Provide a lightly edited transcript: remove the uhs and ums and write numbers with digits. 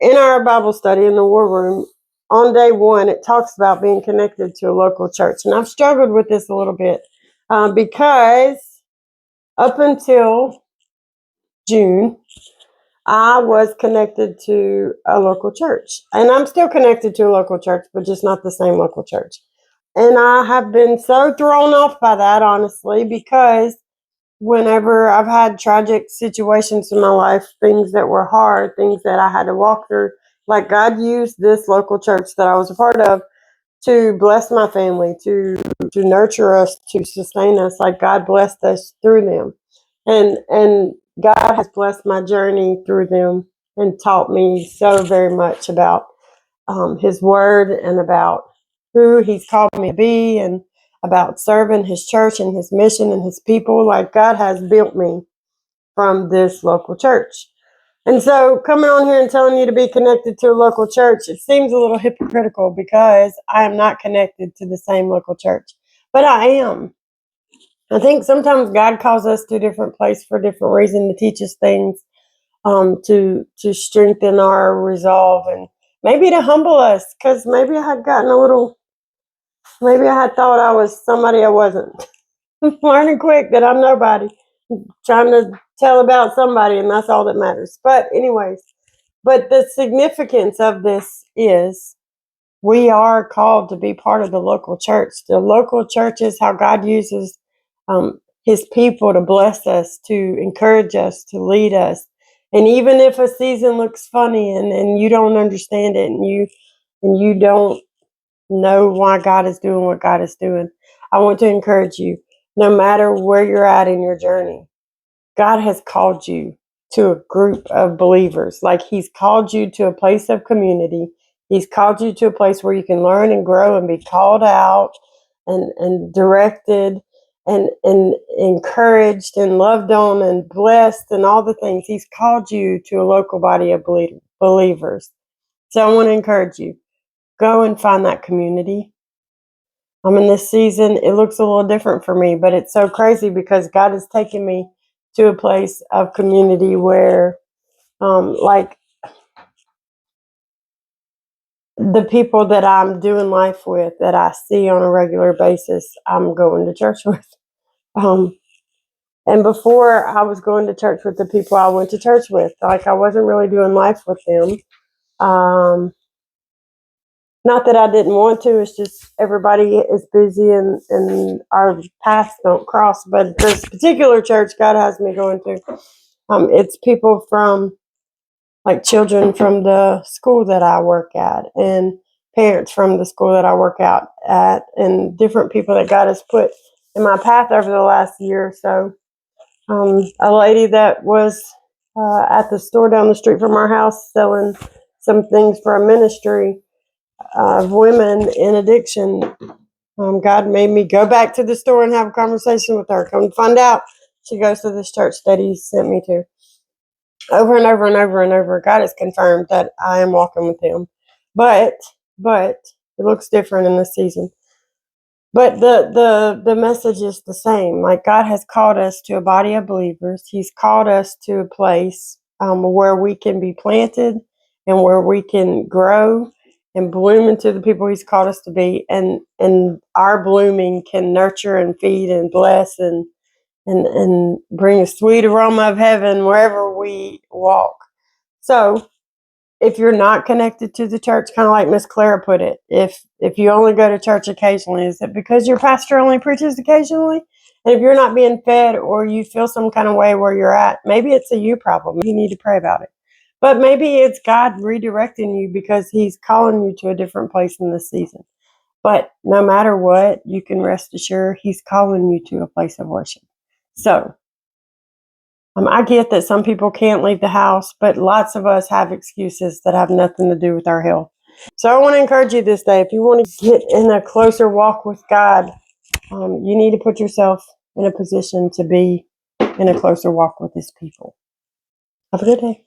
in our Bible study in the war room, on day one, it talks about being connected to a local church. And I've struggled with this a little bit because up until June, I was connected to a local church. And I'm still connected to a local church, but just not the same local church. And I have been so thrown off by that, honestly, because whenever I've had tragic situations in my life, things that were hard, things that I had to walk through, like God used this local church that I was a part of to bless my family, to nurture us, to sustain us. Like God blessed us through them, and God has blessed my journey through them and taught me so very much about His Word and about who He's called me to be and about serving His church and His mission and His people. Like God has built me from this local church. And so coming on here and telling you to be connected to a local church, it seems a little hypocritical because I am not connected to the same local church, but I am. I think sometimes God calls us to a different place for a different reason, to teach us things, to strengthen our resolve, and maybe to humble us, because maybe I had maybe I had thought I was somebody I wasn't. Learning quick that I'm nobody, trying to tell about somebody, and that's all that matters. But anyways, but the significance of this is we are called to be part of the local church. The local church is how God uses His people to bless us, to encourage us, to lead us. And even if a season looks funny and you don't understand it and you don't know why God is doing what God is doing, I want to encourage you, no matter where you're at in your journey, God has called you to a group of believers. Like He's called you to a place of community. He's called you to a place where you can learn and grow and be called out and directed and encouraged and loved on and blessed and all the things. He's called you to a local body of believers. So I want to encourage you, go and find that community. In this season, it looks a little different for me, but it's so crazy because God has taken me to a place of community where, like, the people that I'm doing life with, that I see on a regular basis, I'm going to church with. And before, I was going to church with the people I went to church with. Like, I wasn't really doing life with them. Not that I didn't want to, it's just everybody is busy and our paths don't cross. But this particular church God has me going to, it's people from, like, children from the school that I work at and parents from the school that I work out at and different people that God has put in my path over the last year or so. A lady that was at the store down the street from our house selling some things for a ministry of women in addiction. God made me go back to the store and have a conversation with her. Come to find out, she goes to this church that He sent me to. Over and over and over and over, God has confirmed that I am walking with Him. But it looks different in this season. But the message is the same. Like, God has called us to a body of believers. He's called us to a place where we can be planted and where we can grow and bloom into the people He's called us to be. And our blooming can nurture and feed and bless and bring a sweet aroma of heaven wherever we walk. So if you're not connected to the church, kind of like Miss Clara put it, if you only go to church occasionally, is it because your pastor only preaches occasionally? And if you're not being fed or you feel some kind of way where you're at, maybe it's a you problem. You need to pray about it. But maybe it's God redirecting you because He's calling you to a different place in this season. But no matter what, you can rest assured He's calling you to a place of worship. So I get that some people can't leave the house, but lots of us have excuses that have nothing to do with our health. So I want to encourage you this day, if you want to get in a closer walk with God, you need to put yourself in a position to be in a closer walk with His people. Have a good day.